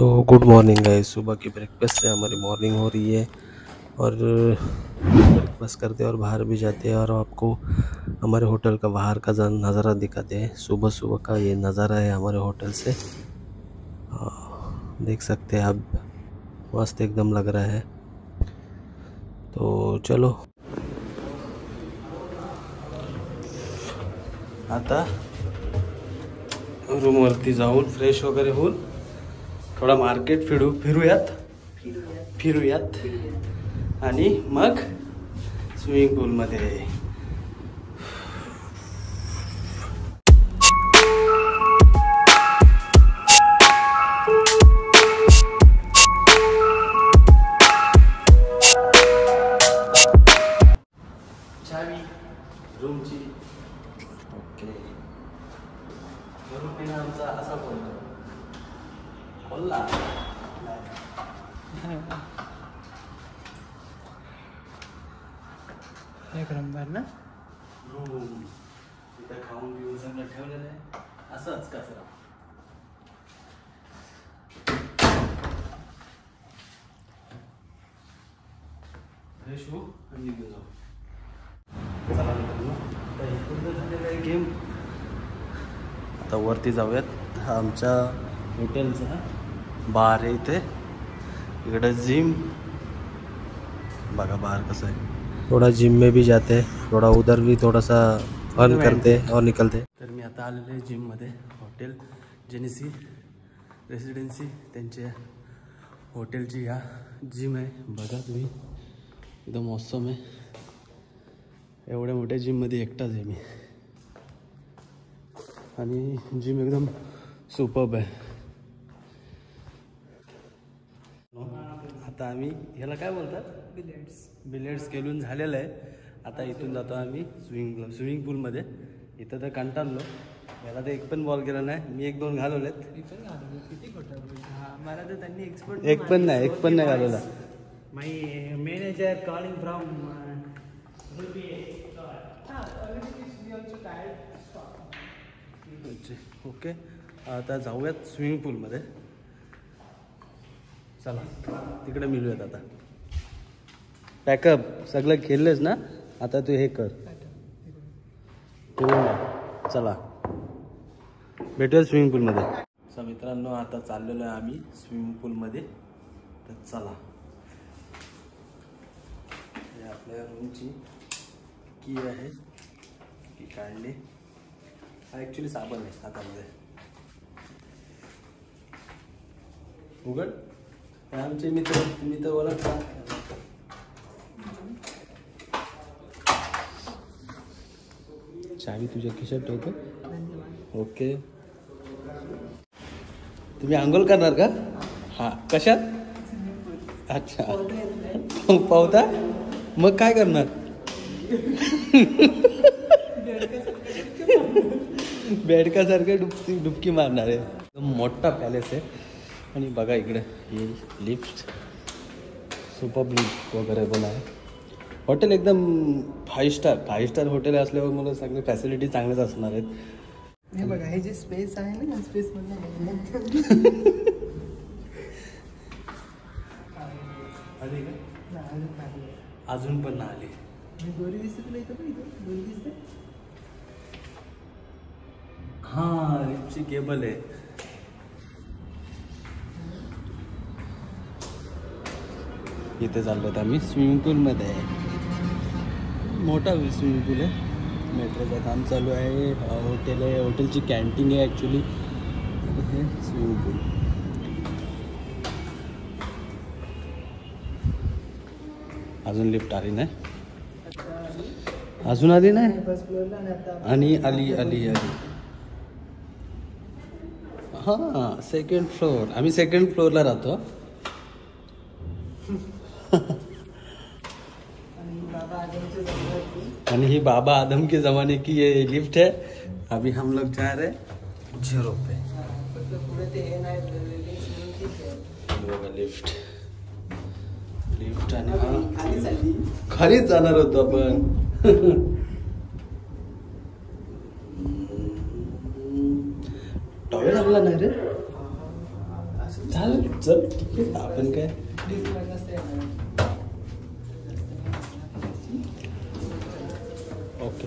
So good morning guys. सुबह की breakfast से हमारी मॉर्निंग हो रही है और ब्रेकफास्ट करते हैं और बाहर भी जाते हैं और आपको हमारे होटल का बाहर का नज़ारा दिखाते हैं। सुबह सुबह का ये नज़ारा है हमारे होटल से, देख सकते हैं आप, मस्त एकदम लग रहा है। तो चलो आता रूमवरती जाऊन फ्रेश वगैरे होऊन थोडा मार्केट फिरूयात आणि मग स्विमिंग पूलमध्ये। चावी रूमची ओके। रूम आमचा असा बोलतो कोल्हा एक नंबर ना रूम। इथं खाऊन पिऊन सगळं ठेवलेलं आहे, असंच कचरा। फ्रेश हो आणि निघून जाऊ। चला मित्रांनो, आता इकडं झालेलं आहे गेम। आता वरती जाऊयात। हा आमच्या हॉटेलचा बार है, इकडे जिम बघा बाहर कसं आहे। थोड़ा जिम में भी जाते हैं, थोड़ा उधर भी थोड़ा सा फन करते और निकलते। तर मी आता आलेलो आहे जिममध्ये। हॉटेल जेनेसी रेसिडेन्सी त्यांच्या हॉटेलची या जिम आहे। बघा तुम्ही, एकदम मौसम आहे। एवढ्या मोठ्या जिममध्ये एकटाच आहे मी आणि जिम एकदम सुपर्ब आहे। आता आम्ही ह्याला काय बोलतात, बिलियर्ड्स खेळून झालेलं आहे। आता इथून जातो आम्ही स्विमिंग पूलमध्ये। इथं तर कंटाळलो, याला तर एक पण बॉल गेला नाही, मी 1-2 घालवलेत। मला तर त्यांनी एक्सपर्ट एक पण नाही घालवला। माय मॅनेजर कॉलिंग फ्रॉम ओके। आता जाऊयात स्विमिंग पूलमध्ये, चला तिकडे मिळूयात। आता पॅकअप सगळं खेळलेस ना, आता तू हे कर, चला भेटूया स्विमिंग पूलमध्ये। सो मित्रांनो, आता चाललेलो आहे आम्ही स्विमिंग पूलमध्ये, तर चला। हे आपल्या रूमची की आहे, की काढली। हा ॲक्च्युली साबण आहे हातामध्ये। उघड, आमचे मित्र ओळखता। चावी तुझ्या खिशात ठेवतो, ओके। तुम्ही आंघोळ करणार का? हा, कशात? अच्छा, पावता मग काय करणार? बेडकासारखं डुबकी मारणार आहे। एकदम मोठा पॅलेस आहे आणि बघा इकडे ही लिफ्ट, सुपर्ब लिफ्ट वगैरे पण आहे। हॉटेल एकदम 5 स्टार हॉटेल असल्यावर मला सगळे फॅसिलिटी चांगलेच असणार आहेत। हे बघा, हे जे स्पेस आहे ना, स्पेस मधलं अजून पण नाही आली। दोरी दिसत नाही तर दोरी दिसते। हा, लिफ्टची केबल आहे। इथे चाललोत आम्ही स्विमिंग पूलमध्ये। मोठा स्विमिंग पूल आहे, मेट्रोचं काम चालू आहे। हॉटेल आहे, हॉटेलची कॅन्टीन आहे ॲक्च्युली। हे स्विमिंग पूल, अजून लिफ्ट आली नाही, अजून आली नाही, फर्स्ट फ्लोअरला आणि आली। हां, सेकंड फ्लोअर। आम्ही सेकंड फ्लोअरला राहतो। आणि ही बाबा आदम के ज़माने की ये लिफ्ट है। अभी हम लोग जा रहे 0 पे। लिफ्ट आणि खालीच जाणार होतो आपण। टॉवेल लागला नाही रे, चालेल चल ठीक आहे आपण काय ओके.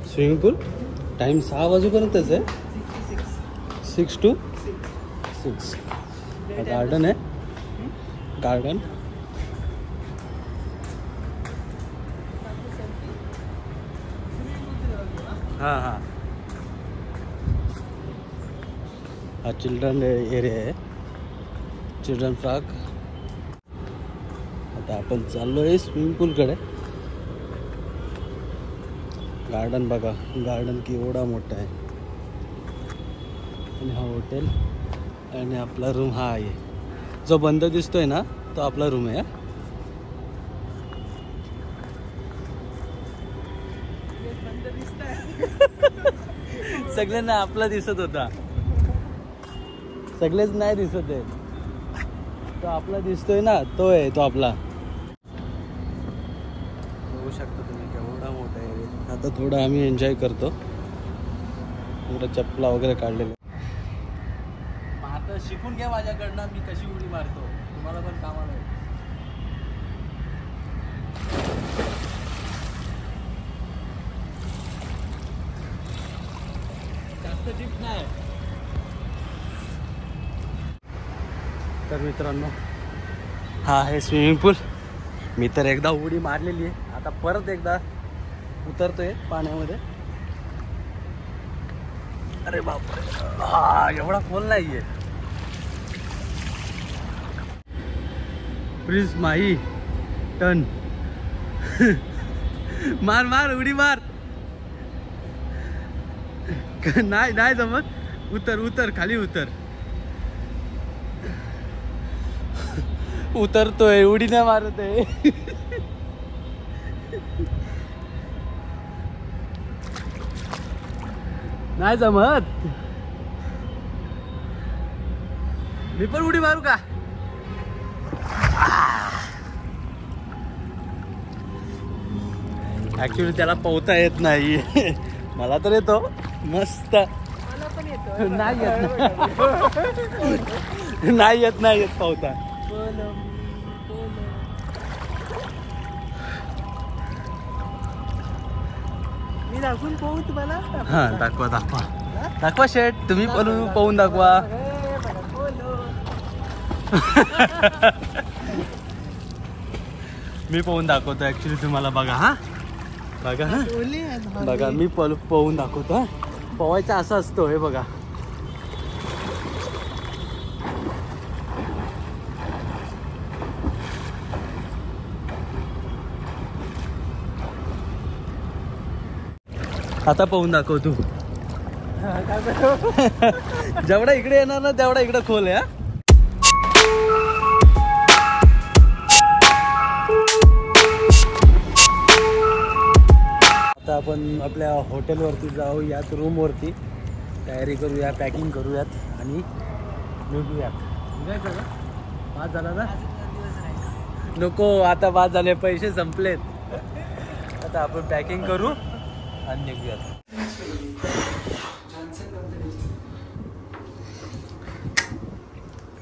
स्विमिंग पूल टाइम 6 वाजेपर्यंतच आहे. 6 to 6. गार्डन आहे गार्डन. हां हां हा चिल्ड्रन एरिया आहे. Children park. आता आपण चाललो आहे स्विमिंग पूलकडे. गार्डन बघा. गार्डन केवढा मोठा आहे. आणि हा हॉटेल आणि आपला रूम हा आहे. जो बंद दिसतोय ना तो आपला रूम आहे. सगळ्यांना आपला दिसत होता. सगळेच नाही दिसत आहे. तो आपला दिसतोय ना तो आहे तो आपला. बघू शकता तुम्ही केवढा मोठा आहे. आता थोडं आम्ही एन्जॉय करतो. थोडं चप्पला वगैरे काढलेलं. आता शिकून घ्या माझ्याकडनं मी कशी उडी मारतो. तुम्हाला पण कामाला आहे. जास्त डीप नाही. तर मित्रांनो हा आहे स्विमिंग पूल. मी तर एकदा उडी मारलेली आहे. आता परत एकदा उतरतोय पाण्यामध्ये. अरे बापरे हा एवढा खोल नाहीये. Please Mahi turn. मार मार उडी मार. नाही नाही जमत. उतर उतर खाली उतर. उतरतोय उडी नाही मारत आहे. नाही जमत. मी पण उडी मारू का. ऍक्च्युली त्याला पोहता येत नाही. मला तर येतो मस्त. नाही येत नाही येत नाही येत पोहता. मी दाखवून पोहू तुम्हाला. हा दाखवा दाखवा दाखवा शेट. तुम्ही पोहून दाखवा. मी पोहून दाखवतो ऍक्च्युली तुम्हाला. बघा हा बघा हा बघा मी पोहून दाखवतो. पोहायचा असा असतो हे बघा. आता पोहून दाखव तू. जेवढा इकडे येणार ना तेवढा इकडे खोल आहे. आता आपण आपल्या हॉटेलवरती जाऊ. यात रूमवरती तयारी करूया. पॅकिंग करूयात आणि निघूयात. काय सगळं बाद झाला ना. नको आता बाद झाले. पैसे संपलेत. आता आपण पॅकिंग करू आणि निघूयात.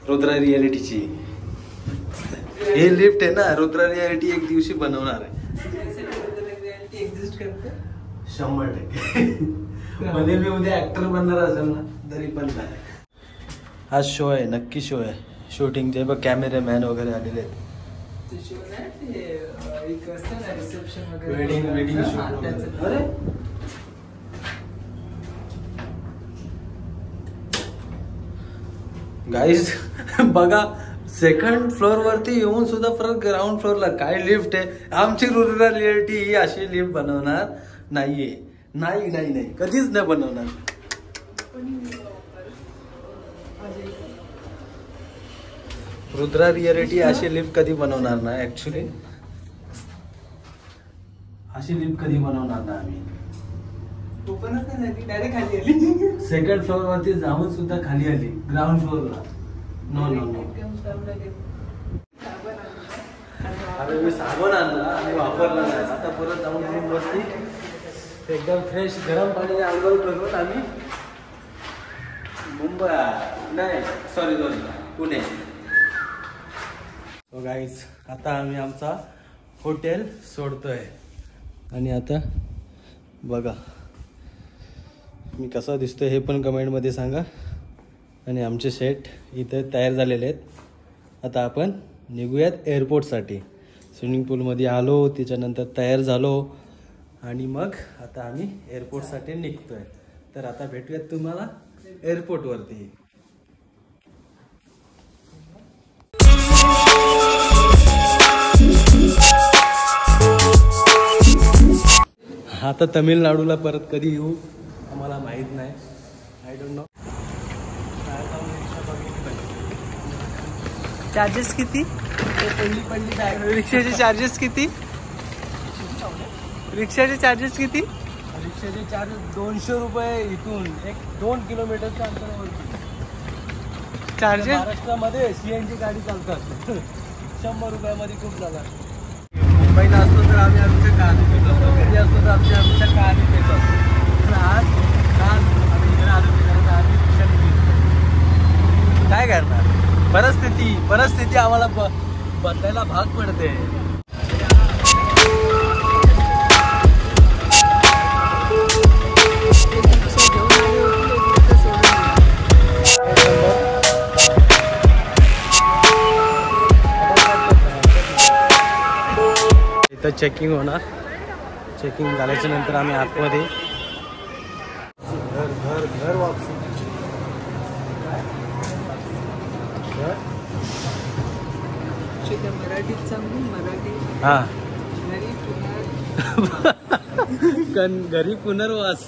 रुद्रा रियालिटीची हे लिफ्ट आहे ना. रुद्रा रियालिटी एक दिवशी बनवणार आहे. 100% मध्ये मी उद्या ऍक्टर बनणार असेल ना तरी पण नाही. हा शो आहे नक्की शो आहे. शूटिंगचे बघ कॅमेरामॅन वगैरे आलेले आहेत. Wedding shoot. अरे गाईज बघा सेकंड फ्लोअर वरती येऊन सुद्धा परत ग्राउंड फ्लोअरला काय लिफ्ट आहे. आमची रुद्रा रियालिटी ही अशी लिफ्ट बनवणार नाहीये. नाही नाही नाही कधीच नाही बनवणार. रुद्रा रियालिटी अशी लिफ्ट कधी बनवणार ना. ऍक्च्युली अशी लिफ्ट कधी बनवणार ना आम्ही. सेकंड फ्लोअर वरती जाऊन सुद्धा खाली आली ग्राउंड फ्लोअरला. No no no. अरे मी साबण आणला आणि वापरला नाही. आता परत जाऊन रूम वरती एकदम फ्रेश गरम पाण्याने आंघोळ करून आम्ही मुंबई नाही सॉरी पुणे. सो गाईज आता आम्ही आमचा हॉटेल सोडतोय आणि आता बघा मी कसा दिसतोय हे पण कमेंटमध्ये सांगा. आणि आमचे सेट इथे तयार झालेले आहेत. आता आपण निघूयात एअरपोर्टसाठी. स्विमिंग पूलमध्ये आलो त्याच्यानंतर तयार झालो आणि मग आता आम्ही एअरपोर्टसाठी निघतोय. तर आता भेटूयात तुम्हाला एअरपोर्टवरती. आता तमिळनाडूला परत कधी येऊ आम्हाला माहीत नाही. I don't know. चार्जेस किती? रिक्षाचे चार्जेस किती? रिक्षाचे चार्जेस किती? रिक्षाचे चार्जेस 200 रुपये इथून 1-2 किलोमीटरच्या अंतरावरती. चार्जेस महाराष्ट्रामध्ये CNG गाडी चालतात 100 रुपयामध्ये खूप झाला. मुंबईला असतो तर आम्ही आमच्या कारने पेट असतो. घरी असतो तर आमच्या कारने पेट असतो. पण आज आम्ही इकडे आलो तर आम्ही रिक्षाने गेलो. काय करणार? परिस्थिती आम्हाला बदलायला भाग पडते. इथं चेकिंग होणार. चेकिंग झाल्याच्या नंतर आम्ही आतमध्ये घर वापसी. मराठीत सांगू. मराठी हा घरी घरी पुनर्वास.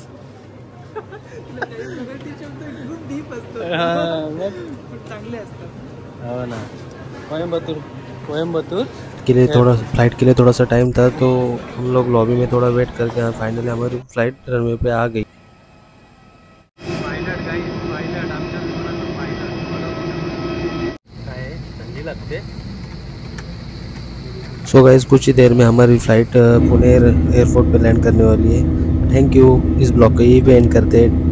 मराठी शब्द खूप डीप असतो. पण चांगले असतात. हो ना. कोयम्बतूर के लिए थोड़ा फ्लाइट के लिए थोड़ा सा टाइम था तो हम लोग लॉबी में थोड़ा वेट करके फाइनली हमारी फ्लाइट रनवे पे आ गई. ठंडी लगते. सो गाइस कुछ ही देर में हमारी फ्लाइट पुणे एयरपोर्ट पे लैंड करने वाली है. Thank you. इस ब्लॉग को यहीं पे एंड करते हैं.